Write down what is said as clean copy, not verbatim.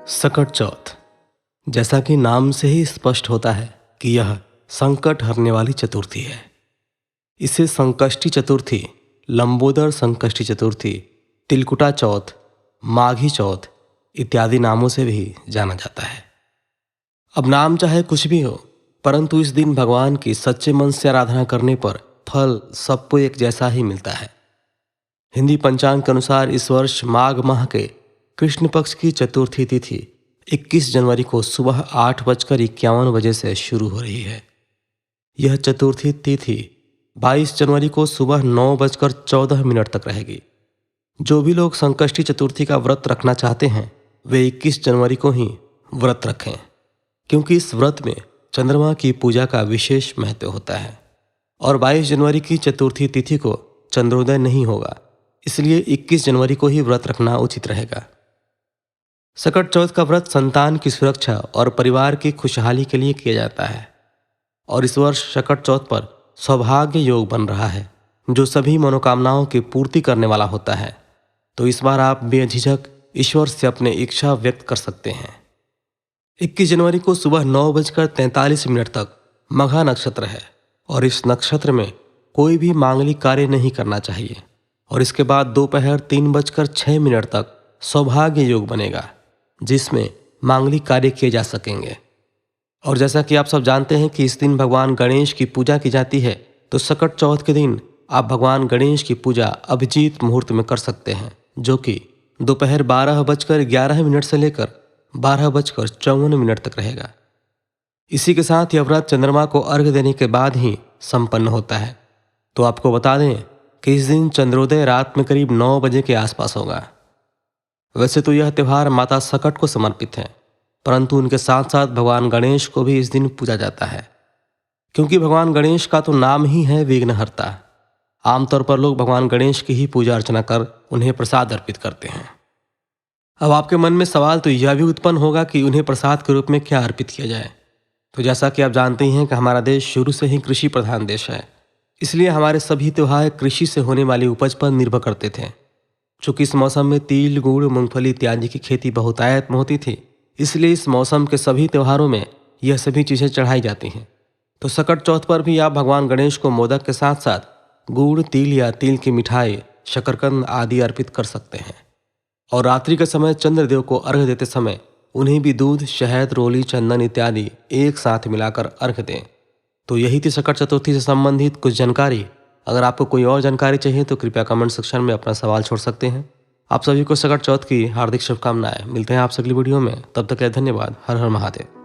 सकट चौथ। जैसा कि नाम से ही स्पष्ट होता है कि यह संकट हरने वाली चतुर्थी है। इसे संकष्टी चतुर्थी, लंबोदर संकष्टी चतुर्थी, तिलकुटा चौथ, माघी चौथ इत्यादि नामों से भी जाना जाता है। अब नाम चाहे कुछ भी हो, परंतु इस दिन भगवान की सच्चे मन से आराधना करने पर फल सबको एक जैसा ही मिलता है। हिंदी पंचांग के अनुसार इस वर्ष माघ माह के कृष्ण पक्ष की चतुर्थी तिथि 21 जनवरी को सुबह 8:51 से शुरू हो रही है। यह चतुर्थी तिथि 22 जनवरी को सुबह 9:14 तक रहेगी। जो भी लोग संकष्टी चतुर्थी का व्रत रखना चाहते हैं वे 21 जनवरी को ही व्रत रखें, क्योंकि इस व्रत में चंद्रमा की पूजा का विशेष महत्व होता है और 22 जनवरी की चतुर्थी तिथि को चंद्रोदय नहीं होगा, इसलिए 21 जनवरी को ही व्रत रखना उचित रहेगा। सकट चौथ का व्रत संतान की सुरक्षा और परिवार की खुशहाली के लिए किया जाता है और इस वर्ष सकट चौथ पर सौभाग्य योग बन रहा है, जो सभी मनोकामनाओं की पूर्ति करने वाला होता है। तो इस बार आप बेझिझक ईश्वर से अपने इच्छा व्यक्त कर सकते हैं। 21 जनवरी को सुबह 9:43 तक मघा नक्षत्र है और इस नक्षत्र में कोई भी मांगलिक कार्य नहीं करना चाहिए और इसके बाद दोपहर 3:06 तक सौभाग्य योग बनेगा, जिसमें मांगलिक कार्य किए जा सकेंगे। और जैसा कि आप सब जानते हैं कि इस दिन भगवान गणेश की पूजा की जाती है, तो सकट चौथ के दिन आप भगवान गणेश की पूजा अभिजीत मुहूर्त में कर सकते हैं, जो कि दोपहर 12:11 से लेकर 12:54 तक रहेगा। इसी के साथ यह व्रत चंद्रमा को अर्घ्य देने के बाद ही संपन्न होता है। तो आपको बता दें कि इस दिन चंद्रोदय रात में करीब 9 बजे के आसपास होगा। वैसे तो यह त्यौहार माता सकट को समर्पित है, परंतु उनके साथ साथ भगवान गणेश को भी इस दिन पूजा जाता है, क्योंकि भगवान गणेश का तो नाम ही है विघ्नहर्ता। आमतौर पर लोग भगवान गणेश की ही पूजा अर्चना कर उन्हें प्रसाद अर्पित करते हैं। अब आपके मन में सवाल तो यह भी उत्पन्न होगा कि उन्हें प्रसाद के रूप में क्या अर्पित किया जाए। तो जैसा कि आप जानते ही हैं कि हमारा देश शुरू से ही कृषि प्रधान देश है, इसलिए हमारे सभी त्यौहार कृषि से होने वाली उपज पर निर्भर करते थे। चूँकि इस मौसम में तिल, गुड़, मूंगफली इत्यादि की खेती बहुतायत में होती थी, इसलिए इस मौसम के सभी त्योहारों में यह सभी चीज़ें चढ़ाई जाती हैं। तो सकट चौथ पर भी आप भगवान गणेश को मोदक के साथ साथ गुड़, तिल या तिल की मिठाई, शकरकंद आदि अर्पित कर सकते हैं। और रात्रि के समय चंद्रदेव को अर्घ्य देते समय उन्हें भी दूध, शहद, रोली, चंदन इत्यादि एक साथ मिलाकर अर्घ्य दें। तो यही थी सकट चतुर्थी से संबंधित कुछ जानकारी। अगर आपको कोई और जानकारी चाहिए तो कृपया कमेंट सेक्शन में अपना सवाल छोड़ सकते हैं। आप सभी को सकट चौथ की हार्दिक शुभकामनाएं। मिलते हैं आपसे अगली वीडियो में, तब तक के लिए धन्यवाद। हर हर महादेव।